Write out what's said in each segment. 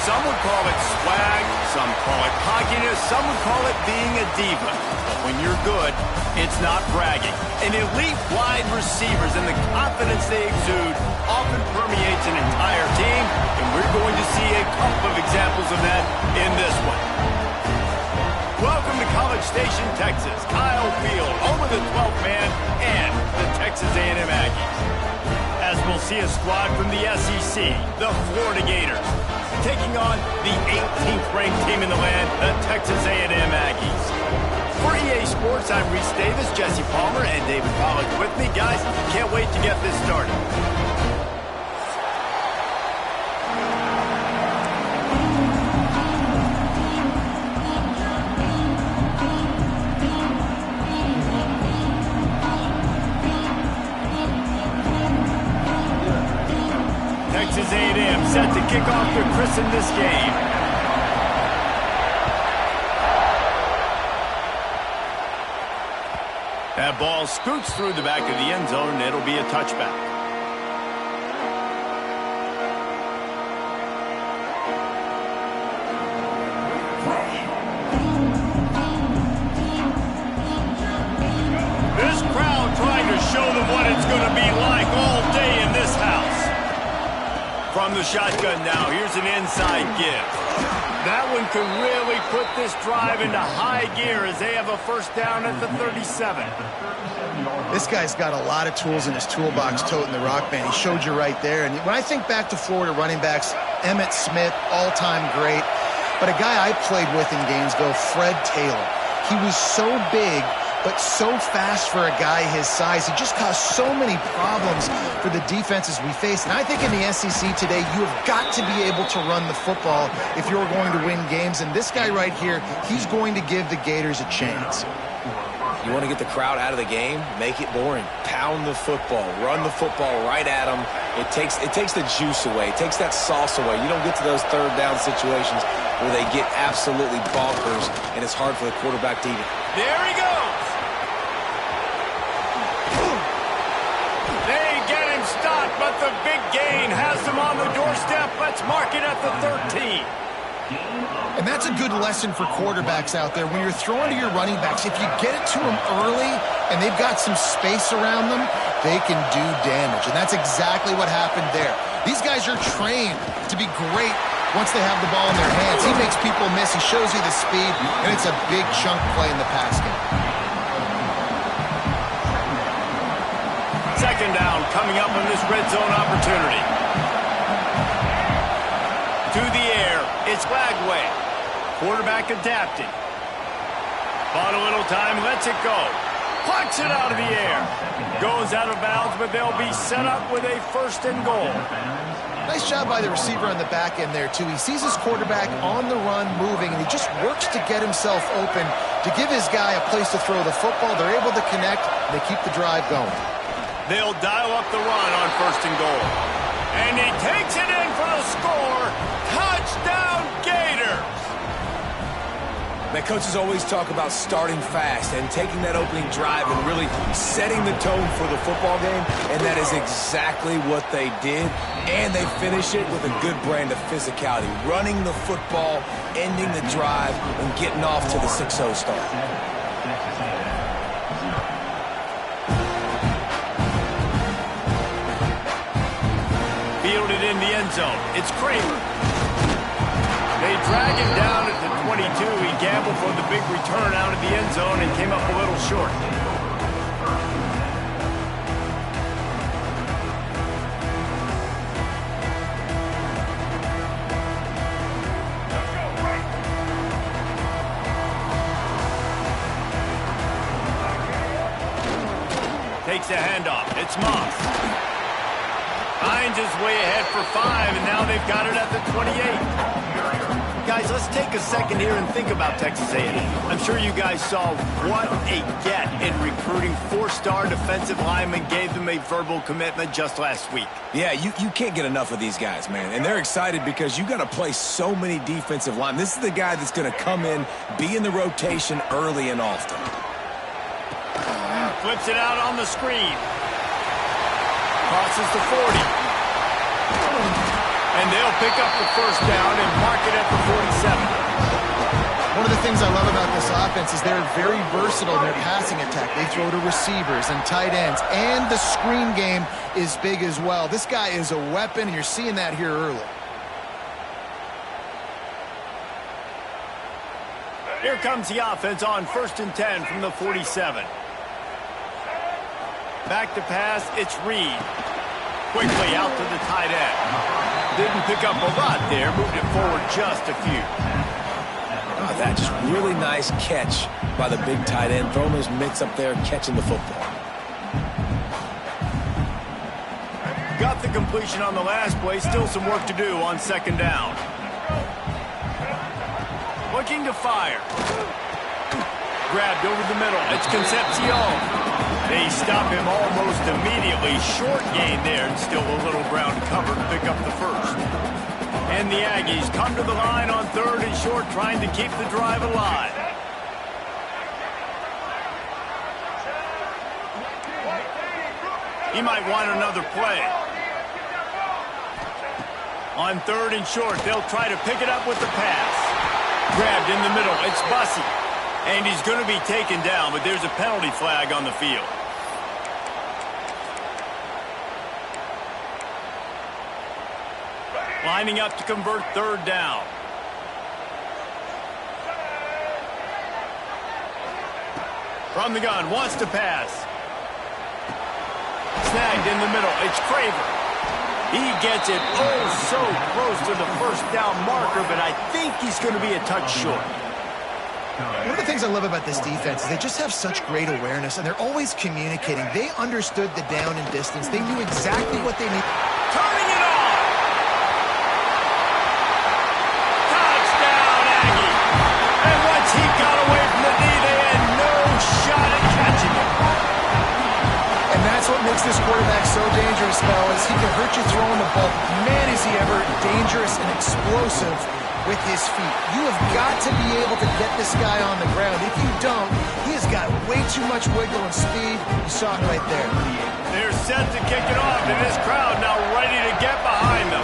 Some would call it swag, some call it cockiness, some would call it being a diva. But when you're good, it's not bragging. And elite wide receivers and the confidence they exude often permeates an entire team, and we're going to see a couple of examples of that in this one. Welcome to College Station, Texas. Kyle Field, home of the 12th man and the Texas A&M Aggies. As we'll see a squad from the SEC, the Florida Gators, taking on the 18th ranked team in the land, the Texas A&M Aggies. For EA Sports, I'm Reese Davis, Jesse Palmer, and David Pollack with me. Guys, can't wait to get this started. Texas A&M set to kick off their christen this game. That ball scoots through the back of the end zone, and it'll be a touchback. This crowd trying to show them what it's going to be like all day in this house. From the shotgun now, here's an inside give. That one could really put this drive into high gear as they have a first down at the 37. This guy's got a lot of tools in his toolbox toting the rock band. He showed you right there. And when I think back to Florida running backs, Emmitt Smith, all-time great. But a guy I played with in games go, Fred Taylor. He was so big, but so fast for a guy his size. He just caused so many problems for the defenses we face. And I think in the SEC today, you have got to be able to run the football if you're going to win games. And this guy right here, he's going to give the Gators a chance. You want to get the crowd out of the game? Make it boring. Pound the football. Run the football right at them. It takes the juice away. It takes that sauce away. You don't get to those third down situations where they get absolutely bonkers, and it's hard for the quarterback to even. There he goes. They get him stopped, but the big gain has him on the doorstep. Let's mark it at the 13. And that's a good lesson for quarterbacks out there. When you're throwing to your running backs, if you get it to them early and they've got some space around them, they can do damage. And that's exactly what happened there. These guys are trained to be great once they have the ball in their hands. He makes people miss. He shows you the speed, and it's a big chunk play in the pass game. Second down coming up on this red zone opportunity. To the air, it's Lagway. Quarterback adapting. Bought a little time, lets it go. Plucks it out of the air. Goes out of bounds, but they'll be set up with a first and goal. Nice job by the receiver on the back end there, too. He sees his quarterback on the run moving, and he just works to get himself open to give his guy a place to throw the football. They're able to connect, and they keep the drive going. They'll dial up the run on first and goal. And he takes it in for the score. Touchdown, Gators! The coaches always talk about starting fast and taking that opening drive and really setting the tone for the football game, and that is exactly what they did, and they finish it with a good brand of physicality, running the football, ending the drive, and getting off to the 6-0 start. Fielded in the end zone. It's Kramer. They drag him down at the 22. He gambled for the big return out of the end zone and came up a little short. Takes a handoff. It's Moss. Finds his way ahead for 5, and now they've got it at the 28. Guys, let's take a second here and think about Texas A&M. I'm sure you guys saw what a get in recruiting. 4-star defensive linemen gave them a verbal commitment just last week. Yeah, you can't get enough of these guys, man. And they're excited because you got to play so many defensive linemen. This is the guy that's going to come in, be in the rotation early and often. Flips it out on the screen. Crosses the 40. And they'll pick up the first down and mark it at the 47. One of the things I love about this offense is they're very versatile in their passing attack. They throw to receivers and tight ends, and the screen game is big as well. This guy is a weapon, and you're seeing that here early. Here comes the offense on 1st and 10 from the 47. Back to pass, it's Reed. Quickly out to the tight end. Didn't pick up a lot there, moved it forward just a few. Oh, that just really nice catch by the big tight end, throwing those mitts up there, catching the football. Got the completion on the last play, still some work to do on 2nd down. Looking to fire. Grabbed over the middle, it's Concepcion. They stop him almost immediately. Short gain there, and still a little ground cover to pick up the first. And the Aggies come to the line on 3rd and short, trying to keep the drive alive. He might want another play. On 3rd and short, they'll try to pick it up with the pass. Grabbed in the middle, it's Bussey. And he's going to be taken down, but there's a penalty flag on the field. Lining up to convert 3rd down. From the gun, wants to pass. Snagged in the middle, it's Craver. He gets it so close to the 1st down marker, but I think he's going to be a touch short. One of the things I love about this defense is they just have such great awareness, and they're always communicating. They understood the down and distance. They knew exactly what they needed. Turning it on! Touchdown, Aggie! And once he got away from the knee, they had no shot at catching him. And that's what makes this quarterback so dangerous, fellas. He can hurt you throwing the ball. Man, is he ever dangerous and explosive with his feet. You have got to be able to get this guy on the ground. If you don't, he has got way too much wiggle and speed. You saw it right there. They're set to kick it off, and this crowd now ready to get behind them.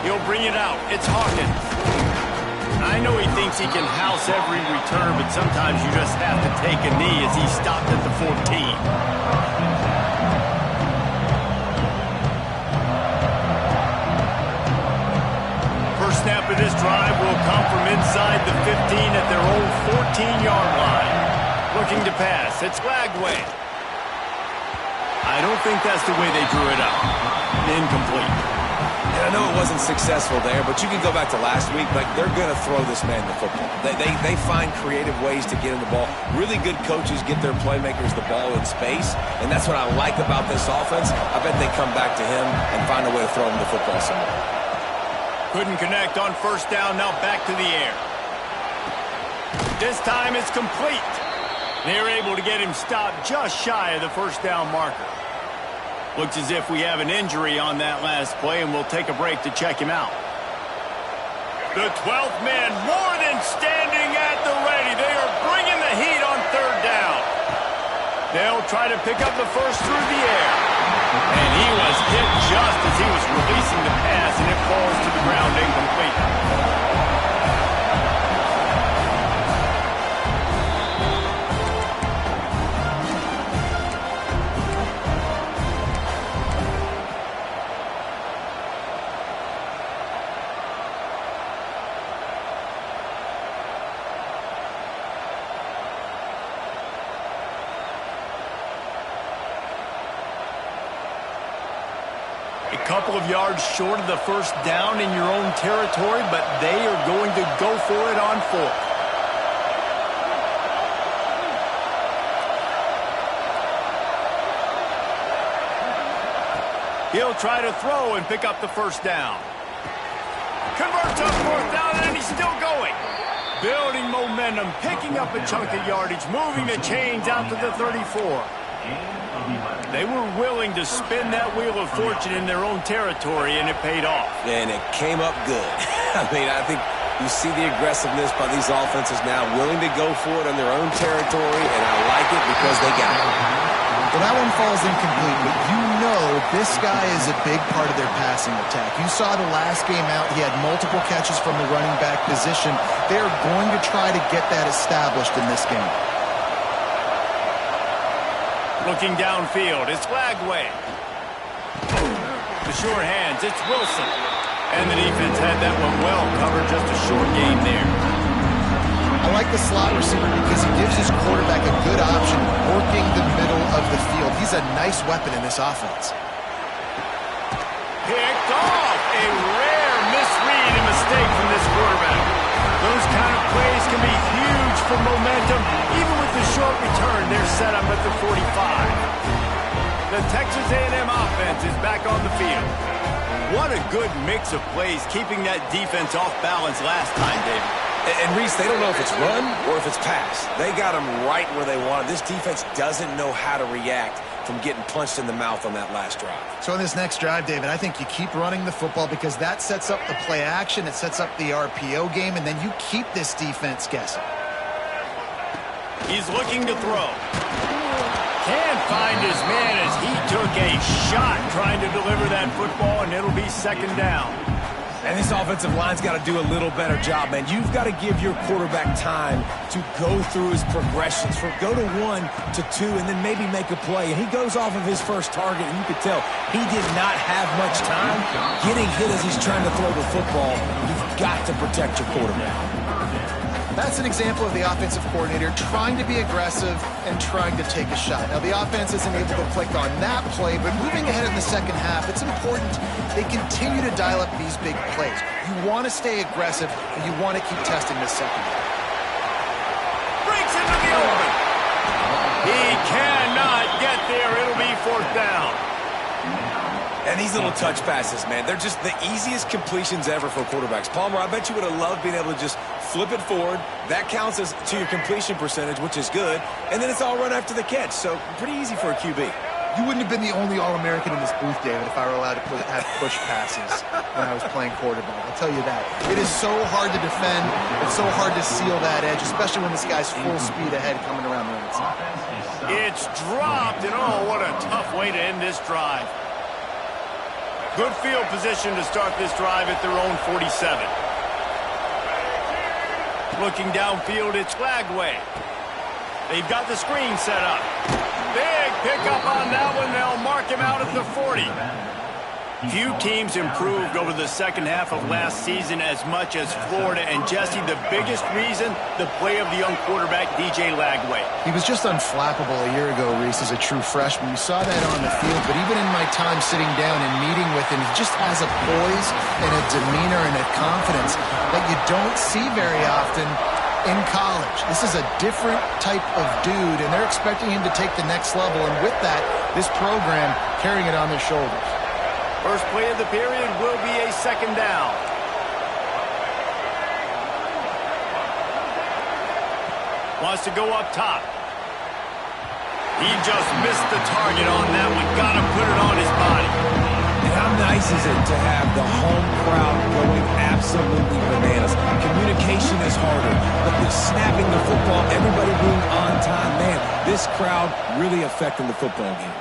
He'll bring it out. It's Hawkins. I know he thinks he can house every return, but sometimes you just have to take a knee as he stopped at the 14. First snap of this drive will come from inside the 15 at their own 14-yard line. Looking to pass. It's Lagway. I don't think that's the way they drew it up. Incomplete. And I know it wasn't successful there, but you can go back to last week. Like, they're going to throw this man the football. They find creative ways to get him the ball. Really good coaches get their playmakers the ball in space, and that's what I like about this offense. I bet they come back to him and find a way to throw him the football somewhere. Couldn't connect on 1st down, now back to the air. This time it's complete. They're able to get him stopped just shy of the 1st down marker. Looks as if we have an injury on that last play, and we'll take a break to check him out. The 12th man more than standing at the ready. They are bringing the heat on 3rd down. They'll try to pick up the first through the air. And he was hit just as he was releasing the pass, and it falls to the ground incomplete. Couple of yards short of the 1st down in your own territory, but they are going to go for it on 4th. He'll try to throw and pick up the 1st down. Converts on 4th down, and he's still going. Building momentum, picking up a chunk of yardage, moving the chains out to the 34. They were willing to spin that wheel of fortune in their own territory, and it paid off. And it came up good. I mean, I think you see the aggressiveness by these offenses now, willing to go for it in their own territory, and I like it because they got it. Well, that one falls incomplete, but you know this guy is a big part of their passing attack. You saw the last game out, he had multiple catches from the running back position. They're going to try to get that established in this game. Looking downfield, it's Lagway. The short hands, it's Wilson. And the defense had that one well covered, just a short game there. I like the slot receiver because he gives his quarterback a good option working the middle of the field. He's a nice weapon in this offense. Picked off. A rare misread and mistake from this quarterback. Those kind of plays can be huge for momentum. Even with the short return, they're set up at the 45. The Texas A&M offense is back on the field. What a good mix of plays, keeping that defense off balance last time, David. And Reese, they don't know if it's run or if it's pass. They got them right where they want it. This defense doesn't know how to react from getting punched in the mouth on that last drive. So in this next drive, David, I think you keep running the football because that sets up the play action, it sets up the RPO game, and then you keep this defense guessing. He's looking to throw. Can't find his man as he took a shot trying to deliver that football, and it'll be second down. And this offensive line's got to do a little better job, man. You've got to give your quarterback time to go through his progressions. Go to 1 to 2 and then maybe make a play. And he goes off of his first target, and you could tell he did not have much time getting hit as he's trying to throw the football. You've got to protect your quarterback. That's an example of the offensive coordinator trying to be aggressive and trying to take a shot. Now, the offense isn't able to click on that play, but moving ahead in the second half, it's important they continue to dial up these big plays. You want to stay aggressive, and you want to keep testing this second half. Breaks into the open. He cannot get there. It'll be fourth down. And these little touch passes, man, they're just the easiest completions ever for quarterbacks. Palmer, I bet you would have loved being able to just flip it forward. That counts as to your completion percentage, which is good. And then it's all run after the catch. So pretty easy for a QB. You wouldn't have been the only All-American in this booth, David, if I were allowed to have push passes when I was playing quarterback. I'll tell you that. It is so hard to defend. It's so hard to seal that edge, especially when this guy's full speed ahead coming around the outside. It's dropped, and oh, what a tough way to end this drive. Good field position to start this drive at their own 47. Looking downfield, it's Lagway. They've got the screen set up. Big pickup on that one. They'll mark him out at the 40. Few teams improved over the second half of last season as much as Florida. And, Jesse, the biggest reason, the play of the young quarterback, DJ Lagway. He was just unflappable a year ago, Reese, as a true freshman. You saw that on the field, but even in my time sitting down and meeting with him, he just has a poise and a demeanor and a confidence that you don't see very often in college. This is a different type of dude, and they're expecting him to take the next level. And with that, this program carrying it on their shoulders. First play of the period will be a second down. Wants to go up top. He just missed the target on that one. Got to put it on his body. And how nice is it to have the home crowd going absolutely bananas? Communication is harder, but the snapping the football, everybody being on time, man, this crowd really affecting the football game.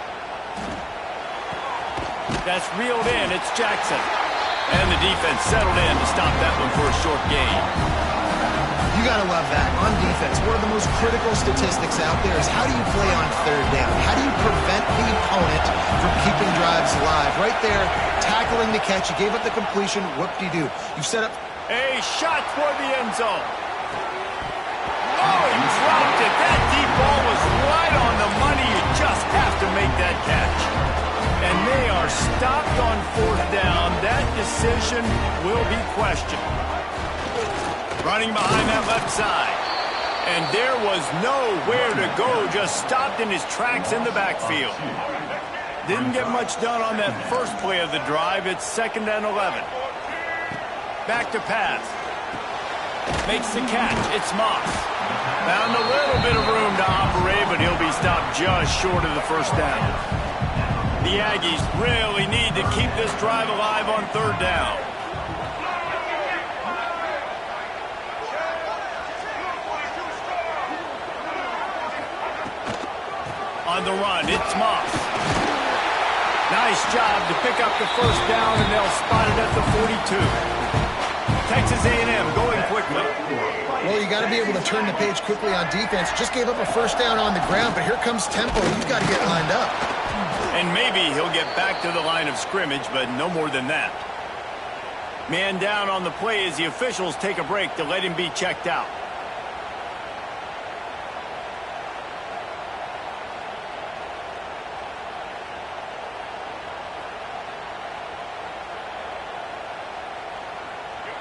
That's reeled in. It's Jackson. And the defense settled in to stop that one for a short gain. You got to love that. On defense, one of the most critical statistics out there is how do you play on third down? How do you prevent the opponent from keeping drives alive? Right there, tackling the catch. You gave up the completion. Whoop-de-doo. You set up a shot toward the end zone. Oh, he dropped it. That deep ball was right on the money. You just have to make that catch. And they are stopped on fourth down. That decision will be questioned. Running behind that left side. And there was nowhere to go. Just stopped in his tracks in the backfield. Didn't get much done on that first play of the drive. It's 2nd and 11. Back to pass. Makes the catch. It's Moss. Found a little bit of room to operate, but he'll be stopped just short of the first down. The Aggies really need to keep this drive alive on third down. On On the run, it's Moss. Nice job to pick up the first down, and they'll spot it at the 42. Texas A&M going quickly. Well, you got to be able to turn the page quickly on defense. Just gave up a first down on the ground, but here comes tempo. You've got to get lined up. And maybe he'll get back to the line of scrimmage, but no more than that. Man down on the play as the officials take a break to let him be checked out.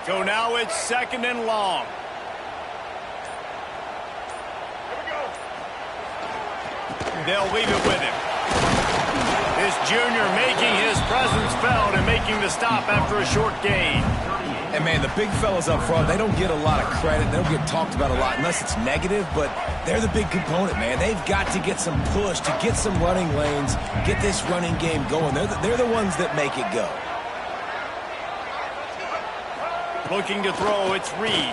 So now it's 2nd and long. They'll leave it with him. This junior making his presence felt and making the stop after a short gain. And, man, the big fellas up front, they don't get a lot of credit. They don't get talked about a lot unless it's negative, but they're the big component, man. They've got to get some push, to get some running lanes, get this running game going. They're the ones that make it go. Looking to throw, it's Reed.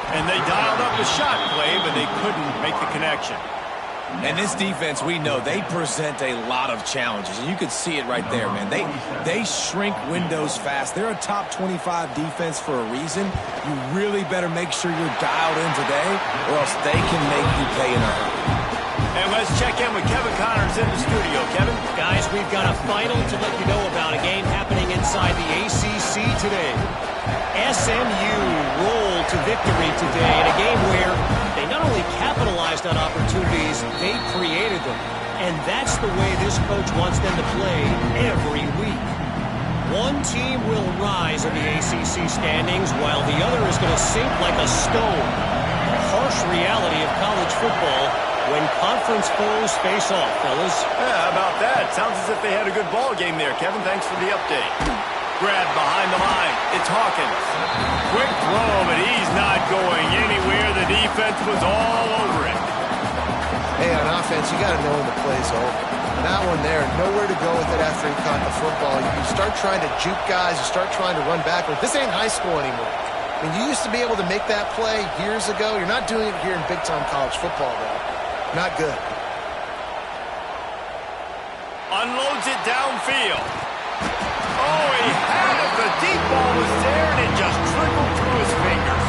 And they dialed up a shot play, but they couldn't make the connection. And this defense, we know, they present a lot of challenges. And you can see it right there, man. They shrink windows fast. They're a top 25 defense for a reason. You really better make sure you're dialed in today, or else they can make you pay in a hurry. And let's check in with Kevin Connors in the studio. Kevin? Guys, we've got a final to let you know about, a game happening inside the ACC today. SMU rolled to victory today in a game where they not only capitalized on opportunities, they created them. And that's the way this coach wants them to play every week. One team will rise in the ACC standings while the other is going to sink like a stone. The harsh reality of college football when conference foes face off, fellas. Yeah, how about that? Sounds as if they had a good ball game there, Kevin. Thanks for the update. Grab behind the line. It's Hawkins. Quick throw, but he's not going anywhere. The defense was all over it. Hey, on offense, you got to know when the play's over. That one there, nowhere to go with it after he caught the football. You start trying to juke guys. You start trying to run backward. This ain't high school anymore. I mean, you used to be able to make that play years ago. You're not doing it here in big-time college football, though. Not good. Unloads it downfield. Oh, he had it. The deep ball was there, and it just trickled through his fingers.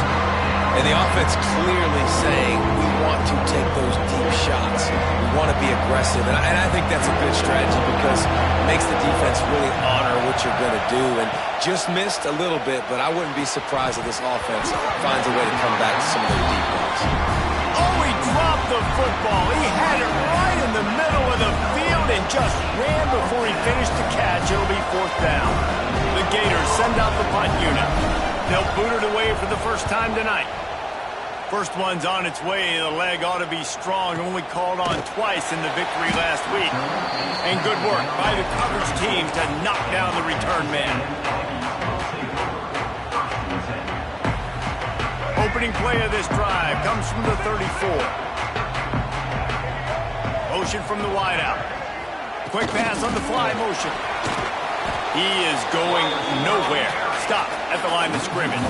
And the offense clearly saying, we want to take those deep shots. We want to be aggressive. And I think that's a good strategy because it makes the defense really honor what you're going to do. And just missed a little bit, but I wouldn't be surprised if this offense finds a way to come back to some of their deep balls. Oh, he dropped the football. He had it right in the middle of the field and just ran before he finished the catch. It'll be 4th down. The Gators send out the punt unit. They'll boot it away for the first time tonight. First one's on its way. The leg ought to be strong. Only called on twice in the victory last week. And good work by the coverage team to knock down the return man. Opening play of this drive comes from the 34. Motion from the wideout. Quick pass on the fly motion. He is going nowhere. Stop at the line of scrimmage.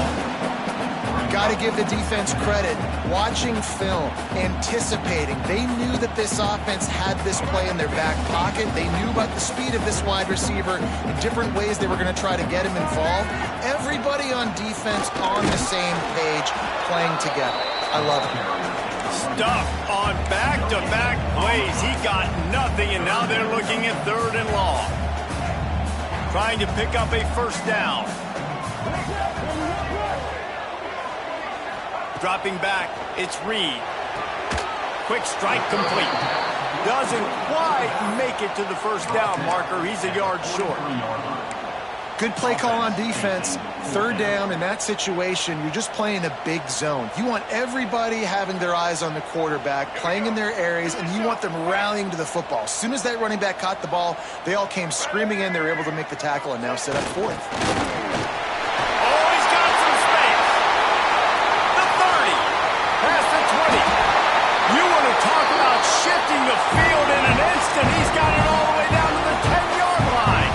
Got to give the defense credit. Watching film, anticipating. They knew that this offense had this play in their back pocket. They knew about the speed of this wide receiver in different ways they were going to try to get him involved. Everybody on defense on the same page, playing together. I love it. Stuff on back-to-back plays. He got nothing, and now they're looking at 3rd and long. Trying to pick up a first down. Dropping back, it's Reed. Quick strike complete. Doesn't quite make it to the first down marker. He's a yard short. Good play call on defense. 3rd down in that situation, you're just playing a big zone. You want everybody having their eyes on the quarterback, playing in their areas, and you want them rallying to the football. As soon as that running back caught the ball, they all came screaming in. They were able to make the tackle and now set up 4th. Shifting the field in an instant. He's got it all the way down to the 10-yard line.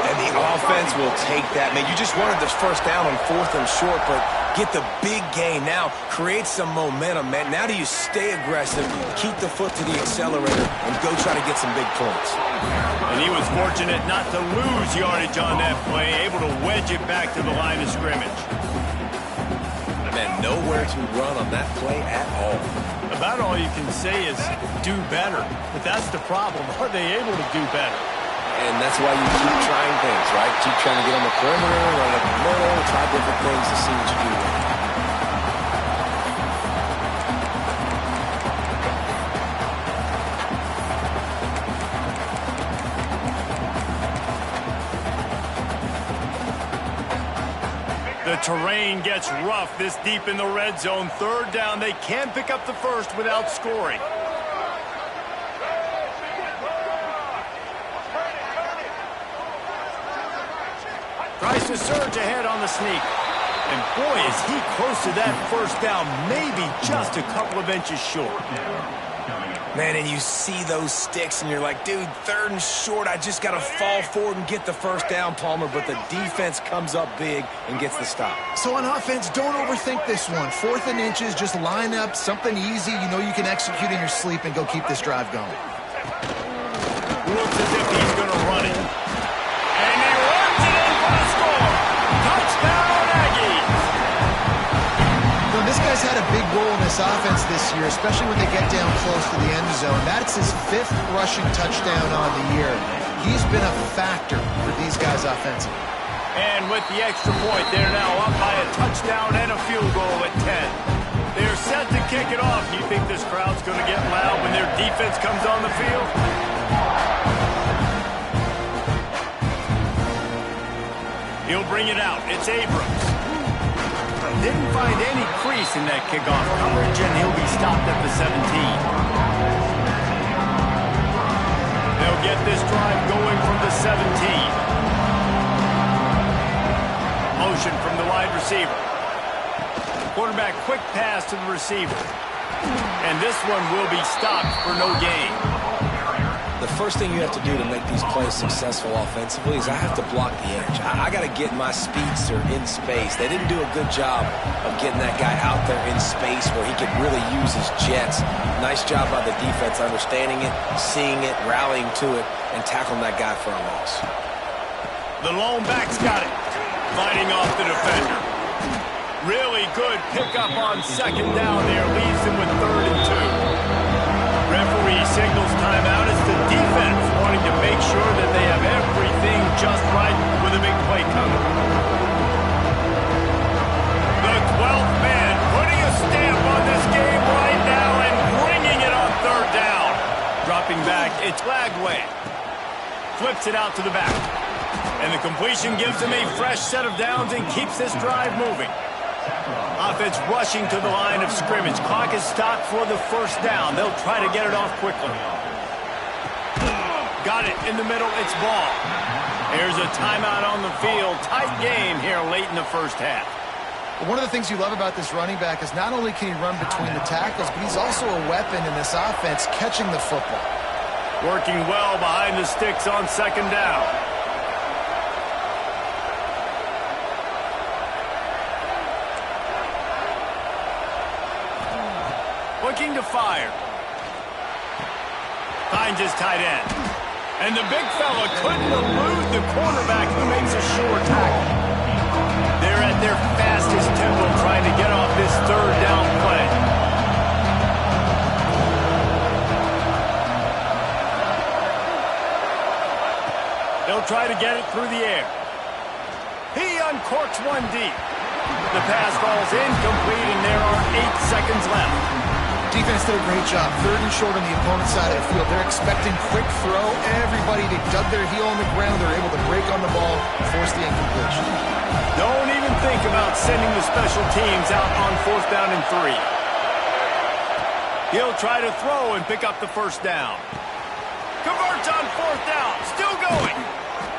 And the offense will take that. Man, you just wanted this first down on 4th and short, but get the big gain now. Create some momentum, man. Now do you stay aggressive, keep the foot to the accelerator, and go try to get some big points. And he was fortunate not to lose yardage on that play, able to wedge it back to the line of scrimmage. Man, nowhere to run on that play at all. About all you can say is do better. But that's the problem. Are they able to do better? And that's why you keep trying things, right? Keep trying to get on the perimeter, run up the middle, try different things to see what you do. The terrain gets rough this deep in the red zone. 3rd down. They can't pick up the first without scoring. Tries to surge ahead on the sneak. And boy, is he close to that first down. Maybe just a couple of inches short. Man, and you see those sticks, and you're like, dude, 3rd and short, I just got to fall forward and get the first down, Palmer, but the defense comes up big and gets the stop. So on offense, don't overthink this one. 4th and inches, just line up something easy you know you can execute in your sleep and go keep this drive going. Looks as if he's going to run it. And he runs it in for the score. Touchdown, Aggies. This guy's had a big role in this offense this year, especially when they get down close to the end zone. That's his 5th rushing touchdown on the year. He's been a factor for these guys offensively. And with the extra point, they're now up by a touchdown and a field goal at 10. They're set to kick it off. Do you think this crowd's going to get loud when their defense comes on the field? He'll bring it out. It's Abrams. Didn't find any crease in that kickoff coverage, and he'll be stopped at the 17. They'll get this drive going from the 17. Motion from the wide receiver. Quarterback quick pass to the receiver. And this one will be stopped for no gain. The first thing you have to do to make these plays successful offensively is I have to block the edge. I got to get my speedster in space. They didn't do a good job of getting that guy out there in space where he could really use his jets. Nice job by the defense understanding it, seeing it, rallying to it, and tackling that guy for a loss. The lone back's got it. Fighting off the defender. Really good pickup on 2nd down there. Leaves him with 3rd and 2. Referee signals timeout. It's the defense wanting to make sure that they have everything just right with a big play coming. The 12th man putting a stamp on this game right now and bringing it on 3rd down. Dropping back, it's Lagway. Flips it out to the back. And the completion gives him a fresh set of downs and keeps this drive moving. Offense rushing to the line of scrimmage. Clock is stopped for the first down. They'll try to get it off quickly. Got it in the middle. It's ball. Here's a timeout on the field. Tight game here late in the first half. One of the things you love about this running back is not only can he run between the tackles, but he's also a weapon in this offense catching the football. Working well behind the sticks on 2nd down. Looking to fire. Finds his tight end. And the big fella couldn't elude the cornerback who makes a sure tackle. They're at their fastest tempo trying to get off this 3rd down play. They'll try to get it through the air. He uncorks one deep. The pass falls incomplete, and there are 8 seconds left. Defense did a great job. 3rd and short on the opponent's side of the field. They're expecting quick throw. Everybody, they dug their heel on the ground. They're able to break on the ball and force the incompletion. Don't even think about sending the special teams out on 4th down and 3. He'll try to throw and pick up the first down. Converts on 4th down. Still going.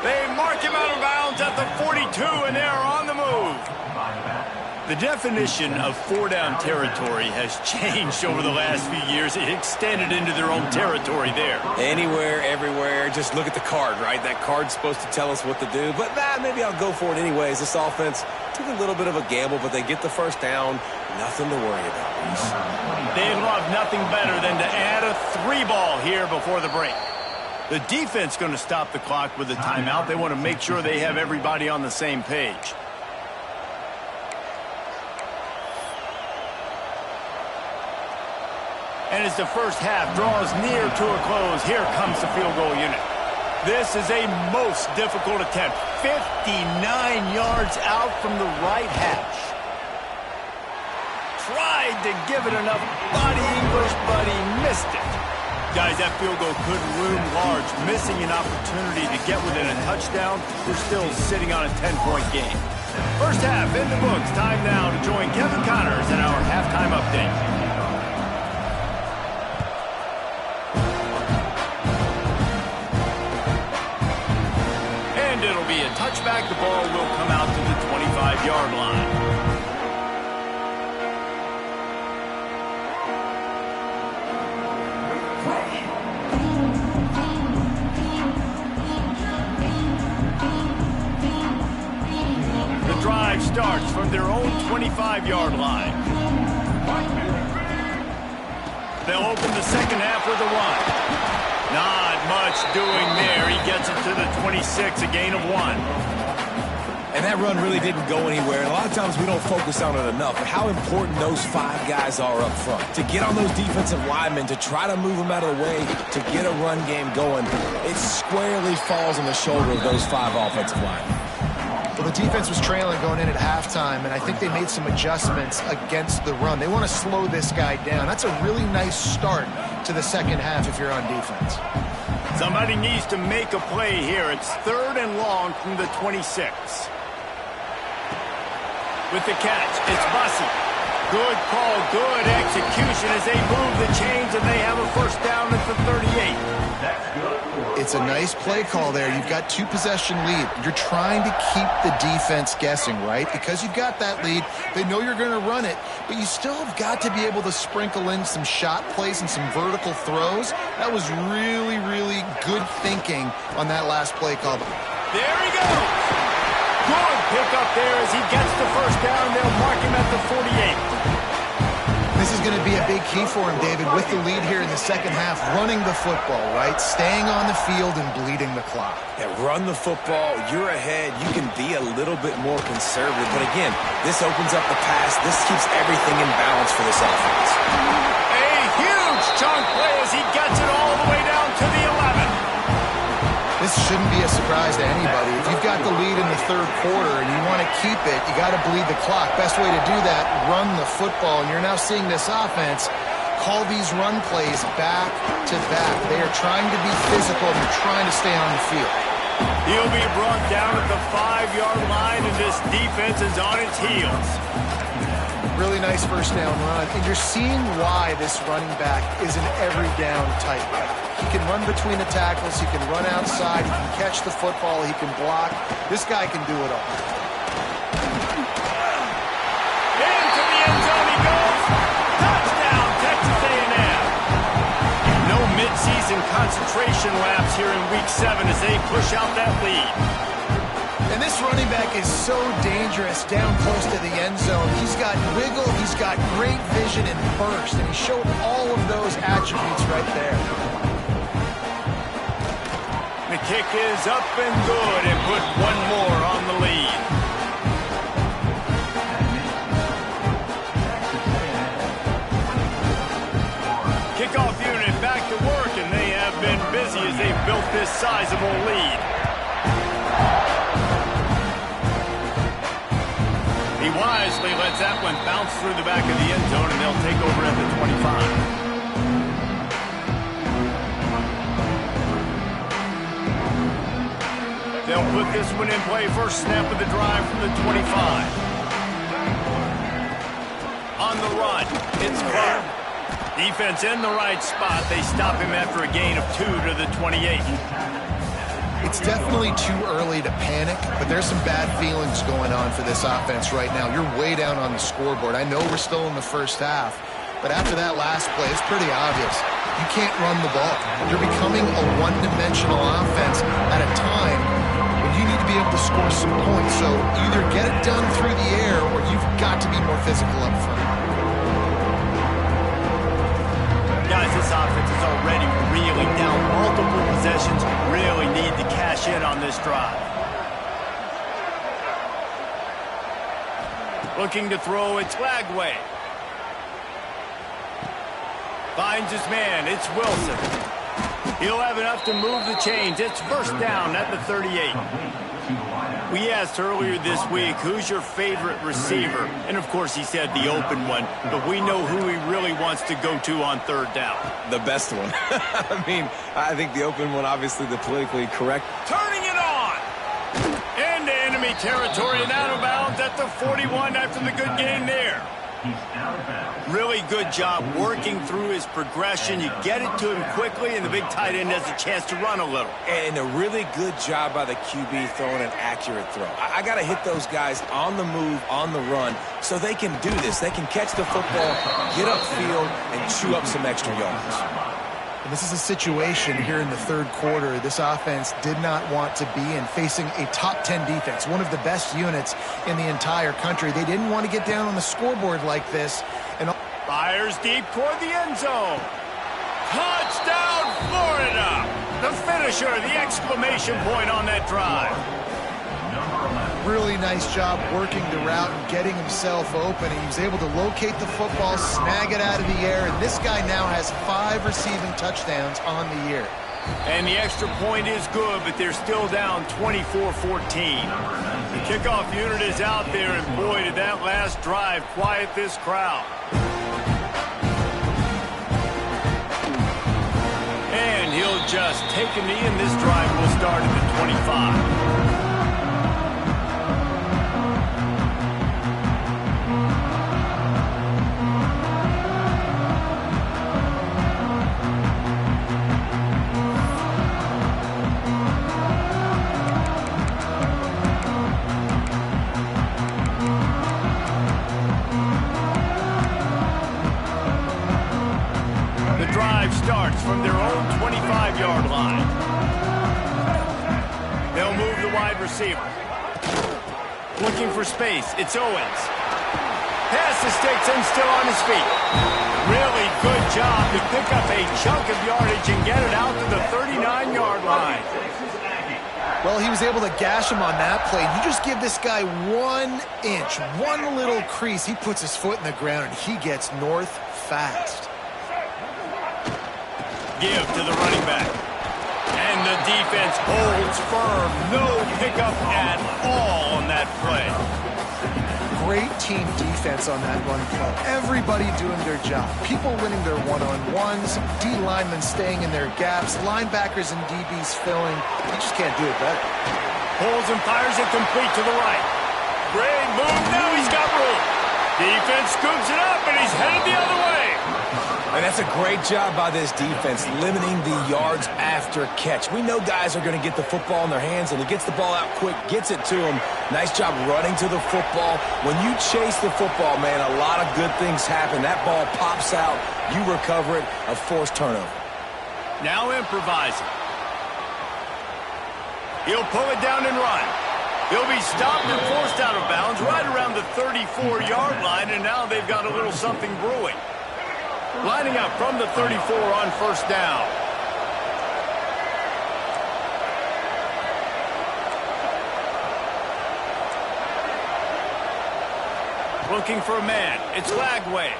They mark him out of bounds at the 42, and they're on the move. The definition of four-down territory has changed over the last few years. It extended into their own territory there. Anywhere, everywhere, just look at the card, right? That card's supposed to tell us what to do, but maybe I'll go for it anyways. This offense took a little bit of a gamble, but they get the first down. Nothing to worry about, Reese. They love nothing better than to add a 3-ball here before the break. The defense going to stop the clock with a timeout. They want to make sure they have everybody on the same page. And as the first half draws near to a close, here comes the field goal unit. This is a most difficult attempt. 59 yards out from the right hash. Tried to give it enough body English, but he missed it. Guys, that field goal could loom large. Missing an opportunity to get within a touchdown. We're still sitting on a 10-point game. First half in the books. Time now to join Kevin Connors in our halftime update. It'll be a touchback. The ball will come out to the 25-yard line. The drive starts from their own 25-yard line. They'll open the second half with a run. Not much doing there. He gets it to the 26, a gain of 1. And that run really didn't go anywhere. And a lot of times we don't focus on it enough. But how important those 5 guys are up front. To get on those defensive linemen, to try to move them out of the way, to get a run game going, it squarely falls on the shoulder of those 5 offensive linemen. Well, the defense was trailing going in at halftime, and I think they made some adjustments against the run. They want to slow this guy down. That's a really nice start to the second half if you're on defense. Somebody needs to make a play here. It's 3rd and long from the 26. With the catch, it's Bussey. Good call, good execution as they move the chains and they have a first down at the 38. It's a nice play call there. You've got 2-possession lead. You're trying to keep the defense guessing, right? Because you've got that lead. They know you're going to run it, but you still have got to be able to sprinkle in some shot plays and some vertical throws. That was really, really good thinking on that last play call. There he goes. Good pick up there as he gets the first down. They'll mark him at the 48. This is going to be a big key for him, David, with the lead here in the second half, running the football, right? Staying on the field and bleeding the clock. Yeah, run the football. You're ahead. You can be a little bit more conservative. But again, this opens up the pass. This keeps everything in balance for this offense. A huge chunk play as he gets it all the way down to the 11. This shouldn't be a surprise to anybody. If you've got the lead in the 3rd quarter and you want to keep it, you got to bleed the clock. Best way to do that, run the football. And you're now seeing this offense call these run plays back to back. They are trying to be physical and they're trying to stay on the field. He'll be brought down at the 5-yard line, and this defense is on its heels. Really nice first down run. And you're seeing why this running back is an every down type back. He can run between the tackles. He can run outside. He can catch the football. He can block. This guy can do it all. Into the end zone he goes. Touchdown, Texas A&M. No midseason concentration laps here in Week 7 as they push out that lead. And this running back is so dangerous down close to the end zone. He's got wiggle. He's got great vision and burst. And he showed all of those attributes right there. The kick is up and good and put one more on the lead. Kickoff unit back to work, and they have been busy as they've built this sizable lead. He wisely lets that one bounce through the back of the end zone, and they'll take over at the 25. They'll put this one in play. First snap of the drive from the 25. On the run, it's Clark. Defense in the right spot. They stop him after a gain of 2 to the 28. It's definitely too early to panic, but there's some bad feelings going on for this offense right now. You're way down on the scoreboard. I know we're still in the first half, but after that last play, it's pretty obvious. You can't run the ball. You're becoming a one-dimensional offense at a time when you need to be able to score some points. So either get it done through the air or you've got to be more physical up front. Guys, this offense is already reeling down multiple possessions. Really need to cash in on this drive. Looking to throw, it's Lagway. Finds his man, it's Wilson. He'll have enough to move the chains. It's first down at the 38. We asked earlier this week, who's your favorite receiver? And, of course, he said the open one. But we know who he really wants to go to on third down. The best one. I mean, I think the open one, obviously the politically correct. Turning it on! Into enemy territory and out of bounds at the 41 after the good game there. Really good job working through his progression. You get it to him quickly, and the big tight end has a chance to run a little. And a really good job by the QB throwing an accurate throw. I got to hit those guys on the move, on the run, so they can do this. They can catch the football, get upfield, and chew up some extra yards. And this is a situation here in the third quarter this offense did not want to be in, facing a top 10 defense, one of the best units in the entire country. They didn't want to get down on the scoreboard like this. And fires deep toward the end zone. Touchdown, Florida! The finisher, the exclamation point on that drive. Really nice job working the route and getting himself open. He was able to locate the football, snag it out of the air, and this guy now has 5 receiving touchdowns on the year. And the extra point is good, but they're still down 24-14. The kickoff unit is out there, and boy, did that last drive quiet this crowd. And he'll just take a knee, and this drive will start at the 25. Starts from their own 25-yard line. They'll move the wide receiver. Looking for space. It's Owens. Pass the sticks and still on his feet. Really good job to pick up a chunk of yardage and get it out to the 39-yard line. Well, he was able to gash him on that play. You just give this guy 1 inch, one little crease. He puts his foot in the ground and he gets north fast. Give to the running back. And the defense holds firm. No pickup at all on that play. Great team defense on that run play. Everybody doing their job. People winning their one-on-ones, D linemen staying in their gaps, linebackers and DBs filling. You just can't do it better. Pulls and fires it complete to the right. Great move. Now he's got room. Defense scoops it up, and he's headed the other way. And that's a great job by this defense, limiting the yards after catch. We know guys are going to get the football in their hands, and he gets the ball out quick, gets it to him. Nice job running to the football. When you chase the football, man, a lot of good things happen. That ball pops out, you recover it, a forced turnover. Now improvising. He'll pull it down and run. He'll be stopped and forced out of bounds right around the 34-yard line, and now they've got a little something brewing. Lining up from the 34 on first down. Looking for a man. It's Lagway.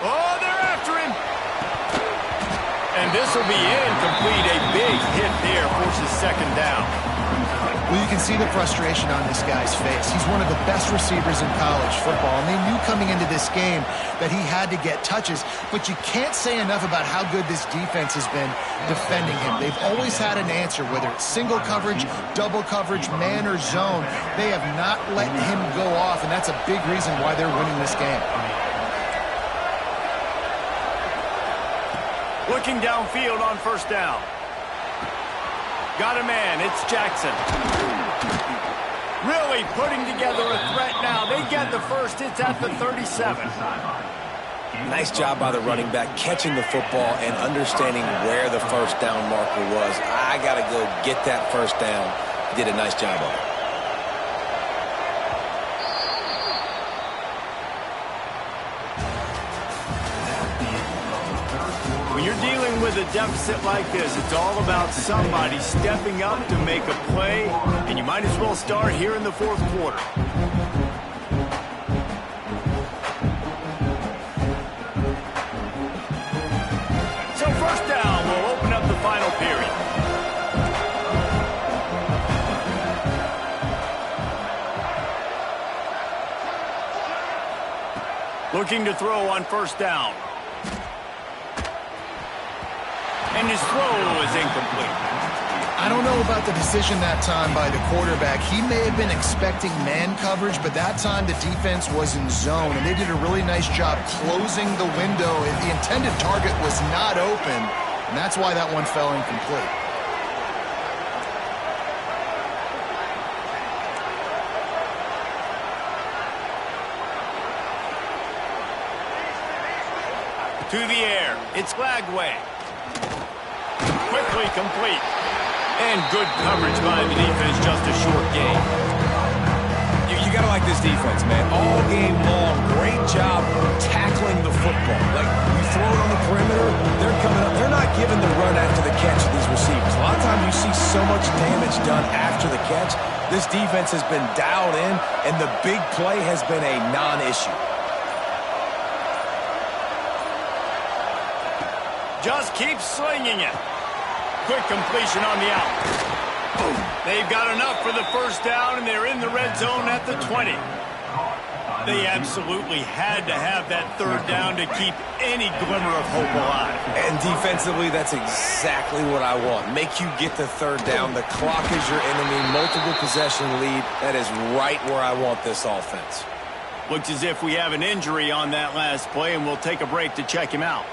Oh, they're after him. And this will be incomplete. A big hit there forces second down. Well, you can see the frustration on this guy's face. He's one of the best receivers in college football, and they knew coming into this game that he had to get touches, but you can't say enough about how good this defense has been defending him. They've always had an answer, whether it's single coverage, double coverage, man or zone. They have not let him go off, and that's a big reason why they're winning this game. Looking downfield on first down. Got a man. It's Jackson. Really putting together a threat now. They get the first. It's at the 37. Nice job by the running back, catching the football and understanding where the first down marker was. I got to go get that first down. He did a nice job of it. When you're dealing with a deficit like this, it's all about somebody stepping up to make a play, and you might as well start here in the fourth quarter. So first down will open up the final period. Looking to throw on first down. And his throw is incomplete. I don't know about the decision that time by the quarterback. He may have been expecting man coverage, but that time the defense was in zone, and they did a really nice job closing the window. The intended target was not open, and that's why that one fell incomplete. To the air. It's Lagway. Quickly complete. And good coverage by the defense, just a short gain. You got to like this defense, man. All game long, great job tackling the football. Like, you throw it on the perimeter, they're coming up. They're not giving the run after the catch to these receivers. A lot of times you see so much damage done after the catch. This defense has been dialed in, and the big play has been a non-issue. Just keep slinging it. Quick completion on the out. Boom. They've got enough for the first down, and they're in the red zone at the 20. They absolutely had to have that third down to keep any glimmer of hope alive. And defensively, that's exactly what I want. Make you get the third down. The clock is your enemy. Multiple possession lead. That is right where I want this offense. Looks as if we have an injury on that last play, and we'll take a break to check him out.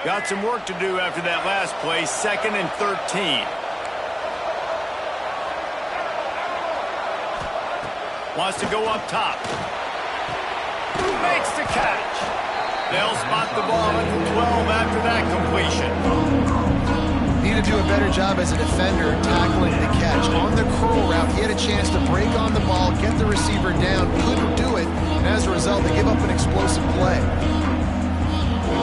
Got some work to do after that last play, 2nd and 13. Wants to go up top. Makes the catch. They'll spot the ball at the 12 after that completion. Need to do a better job as a defender tackling the catch. On the curl route, he had a chance to break on the ball, get the receiver down, couldn't do it, and as a result, they give up an explosive play.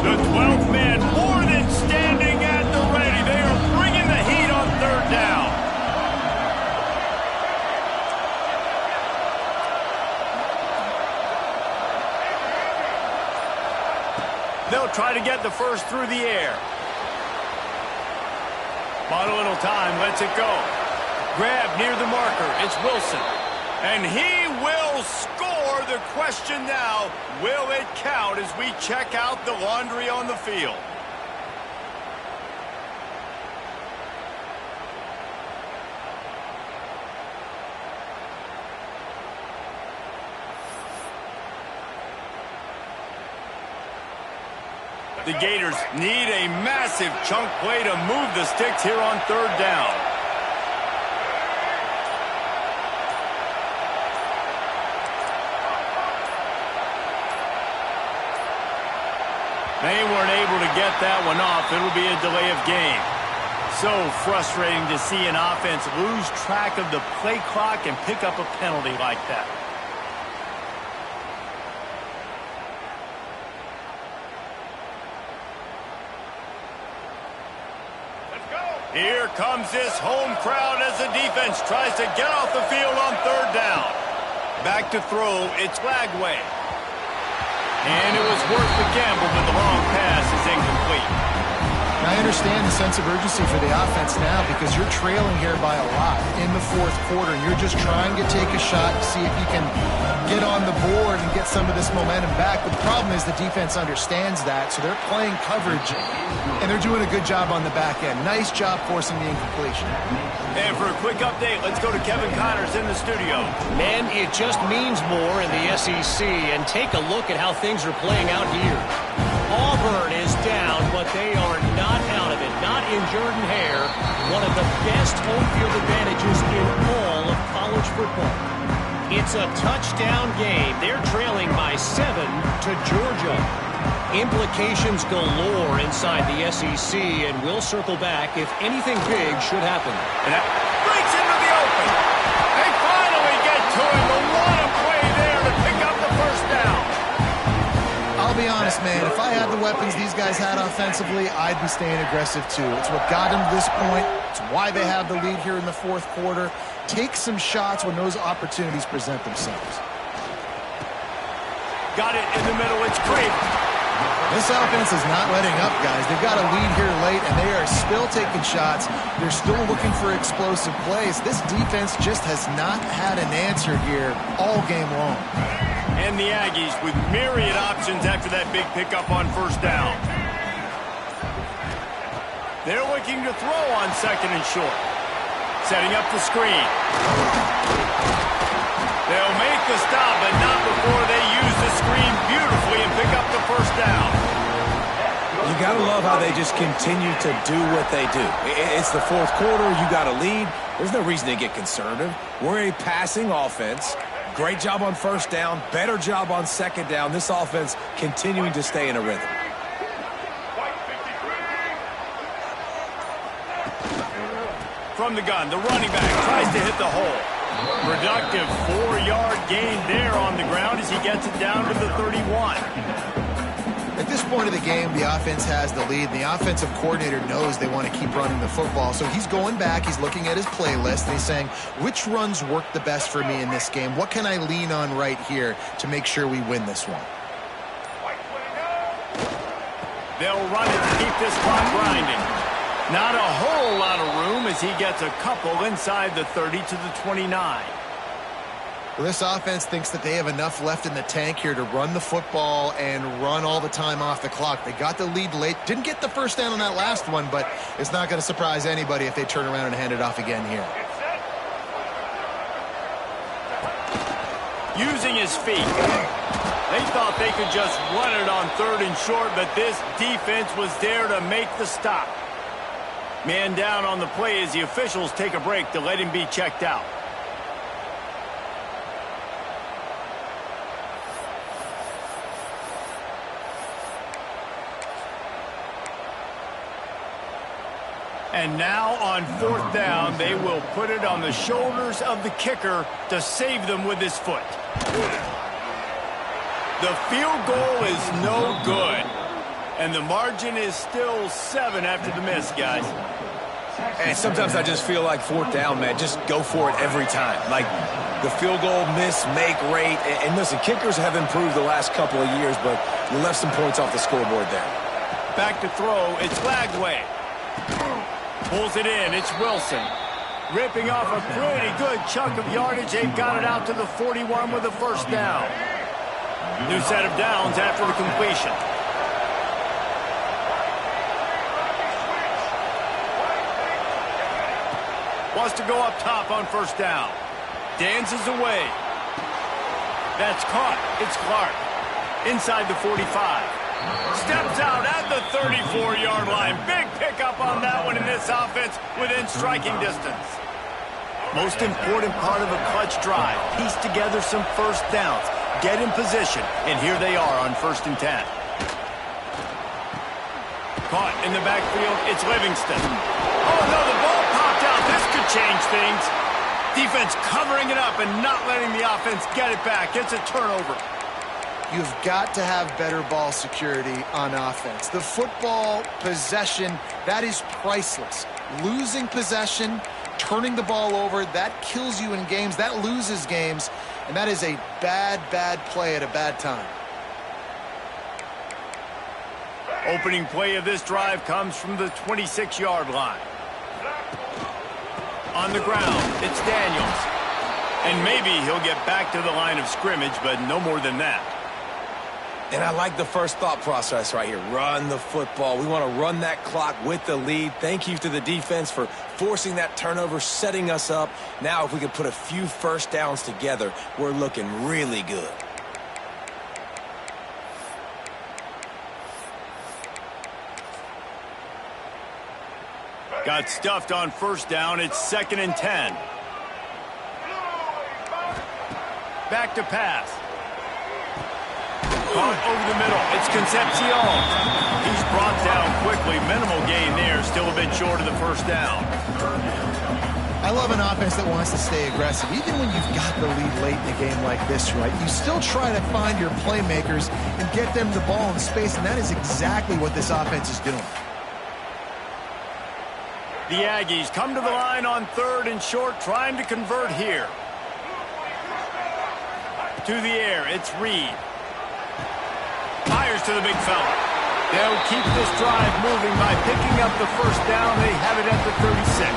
The 12th man more than standing at the ready. They are bringing the heat on third down. They'll try to get the first through the air. Bought a little time, lets it go. Grab near the marker, it's Wilson. And he will score. The question now, will it count as we check out the laundry on the field? The Gators need a massive chunk play to move the sticks here on third down. They weren't able to get that one off. It'll be a delay of game. So frustrating to see an offense lose track of the play clock and pick up a penalty like that. Let's go. Here comes this home crowd as the defense tries to get off the field on third down. Back to throw, it's Lagway. And it was worth the gamble, but the long pass is incomplete. I understand the sense of urgency for the offense now because you're trailing here by a lot in the fourth quarter, and you're just trying to take a shot to see if you can get on the board and get some of this momentum back. But the problem is the defense understands that, so they're playing coverage, and they're doing a good job on the back end. Nice job forcing the incompletion. And for a quick update, let's go to Kevin Connors in the studio. Man, it just means more in the SEC, and take a look at how things are playing out here. Auburn is down, but they are not out of it. Not in Jordan-Hare, one of the best home field advantages in all of college football. It's a touchdown game. They're trailing by 7 to Georgia. Implications galore inside the SEC, and we'll circle back if anything big should happen. And that breaks into the open. They finally get to him, but what a play there to pick up the first down. I'll be honest, man, if I had the weapons these guys had offensively, I'd be staying aggressive too. It's what got them to this point. It's why they have the lead here in the fourth quarter. Take some shots when those opportunities present themselves. Got it in the middle. It's Creek. This offense is not letting up, guys. They've got a lead here late, and they are still taking shots. They're still looking for explosive plays. This defense just has not had an answer here all game long. And the Aggies with myriad options after that big pickup on first down. They're looking to throw on second and short. Setting up the screen. They'll make the stop, but not before they use the screen beautifully and pick up the first down. You got to love how they just continue to do what they do. It's the fourth quarter. You got a lead. There's no reason to get conservative. We're a passing offense. Great job on first down. Better job on second down. This offense continuing to stay in a rhythm. From the gun, the running back tries to hit the hole. Productive 4-yard gain there on the ground as he gets it down to the 31. At this point of the game, the offense has the lead. The offensive coordinator knows they want to keep running the football. So he's going back, he's looking at his playlist, and he's saying, which runs work the best for me in this game? What can I lean on right here to make sure we win this one? They'll run it to keep this clock grinding. Not a whole lot of room as he gets a couple inside the 30 to the 29. Well, this offense thinks that they have enough left in the tank here to run the football and run all the time off the clock. They got the lead late. Didn't get the first down on that last one, but it's not going to surprise anybody if they turn around and hand it off again here. Using his feet. They thought they could just run it on third and short, but this defense was there to make the stop. Man down on the play as the officials take a break to let him be checked out. And now on fourth down, they will put it on the shoulders of the kicker to save them with his foot. The field goal is no good. And the margin is still 7 after the miss, guys. And sometimes I just feel like fourth down, man, just go for it every time. Like the field goal miss, make rate. And listen, kickers have improved the last couple of years, but you left some points off the scoreboard there. Back to throw, it's Lagway. Pulls it in, it's Wilson. Ripping off a pretty good chunk of yardage. They've got it out to the 41 with a first down. New set of downs after the completion. Wants to go up top on first down. Dances away. That's caught. It's Clark. Inside the 45. Steps out at the 34-yard line. Big pickup on that one in this offense within striking distance. Most important part of a clutch drive. Piece together some first downs. Get in position. And here they are on 1st and 10. Caught in the backfield. It's Livingston. Oh, no, the ball popped out. This could change things. Defense covering it up and not letting the offense get it back. It's a turnover. You've got to have better ball security on offense. The football possession, that is priceless. Losing possession, turning the ball over, that kills you in games. That loses games. And that is a bad, bad play at a bad time. Opening play of this drive comes from the 26-yard line. On the ground, it's Daniels. And maybe he'll get back to the line of scrimmage, but no more than that. And I like the first thought process right here. Run the football. We want to run that clock with the lead. Thank you to the defense for forcing that turnover, setting us up. Now if we can put a few first downs together, we're looking really good. Got stuffed on first down. It's 2nd and 10. Back to pass. Caught over the middle. It's Concepcion. He's brought down quickly. Minimal gain there. Still a bit short of the first down. I love an offense that wants to stay aggressive. Even when you've got the lead late in a game like this, right, you still try to find your playmakers and get them the ball in space, and that is exactly what this offense is doing. The Aggies come to the line on 3rd and short, trying to convert here. To the air, it's Reed. Fires to the big fella. They'll keep this drive moving by picking up the first down. They have it at the 36.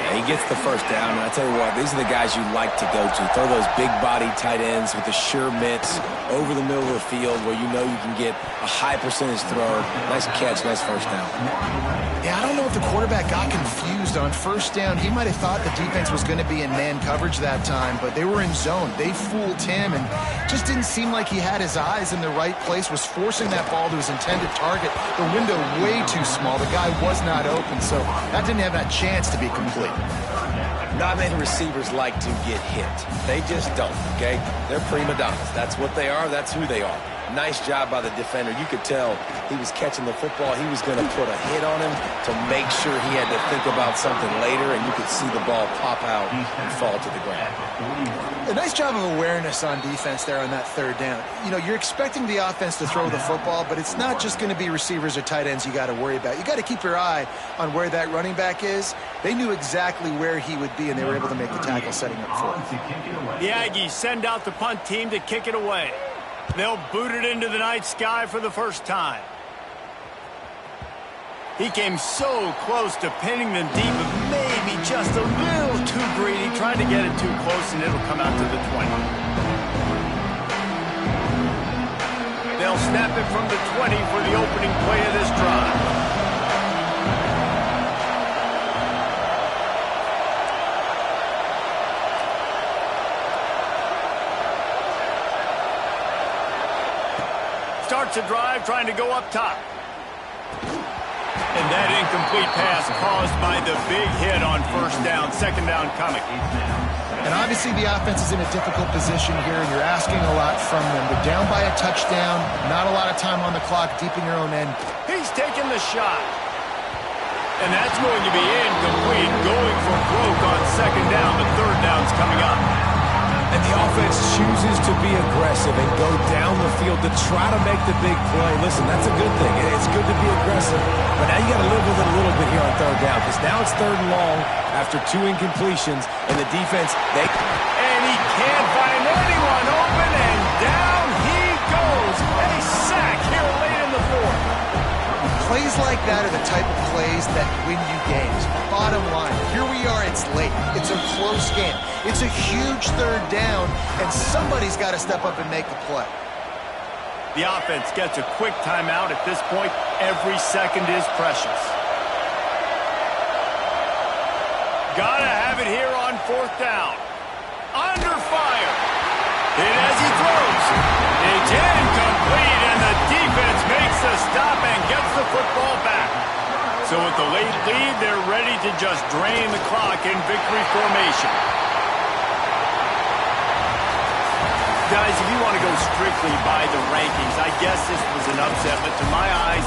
Yeah, he gets the first down, and I tell you what, these are the guys you like to go to. Throw those big body tight ends with the sure mitts over the middle of the field where you know you can get a high percentage thrower. Nice catch, nice first down. Yeah, I don't know if the quarterback got confused on first down. He might have thought the defense was going to be in man coverage that time, but they were in zone. They fooled him and just didn't seem like he had his eyes in the right place, was forcing that ball to his intended target. The window way too small. The guy was not open, so that didn't have that chance to be complete. Not many receivers like to get hit. They just don't, okay? They're prima donnas. That's what they are. That's who they are. Nice job by the defender. You could tell he was catching the football. He was going to put a hit on him to make sure he had to think about something later, and you could see the ball pop out and fall to the ground. A nice job of awareness on defense there on that 3rd down. You know, you're expecting the offense to throw the football, but it's not just going to be receivers or tight ends you got to worry about. You got to keep your eye on where that running back is. They knew exactly where he would be, and they were able to make the tackle setting up for him. The Aggies send out the punt team to kick it away. They'll boot it into the night sky for the first time. He came so close to pinning them deep, but maybe just a little too greedy, trying to get it too close, and it'll come out to the 20. They'll snap it from the 20 for the opening play of this drive. Starts a drive trying to go up top. And that incomplete pass caused by the big hit on first down. 2nd down coming. And obviously the offense is in a difficult position here, and you're asking a lot from them. They're down by a touchdown, not a lot of time on the clock, deep in your own end. He's taking the shot. And that's going to be incomplete, going for broke on 2nd down. The 3rd down's coming up. And the offense chooses to be aggressive and go down the field to try to make the big play. Listen, that's a good thing. It's good to be aggressive. But now you got to live with it a little bit here on 3rd down, because now it's 3rd and long after 2 incompletions, and the defense, And he can't find anyone open, and down he goes. A sack here late in the 4th. Plays like that are the type of plays that win you games. Bottom line, here we are, it's late. It's a close game. It's a huge 3rd down, and somebody's got to step up and make the play. The offense gets a quick timeout at this point. Every second is precious. Gotta have it here on 4th down. Under fire. Hit as he throws. It's incomplete, and the defense makes the stop and gets the football back. So with the late lead, they're ready to just drain the clock in victory formation. Guys, if you want to go strictly by the rankings, I guess this was an upset, but to my eyes,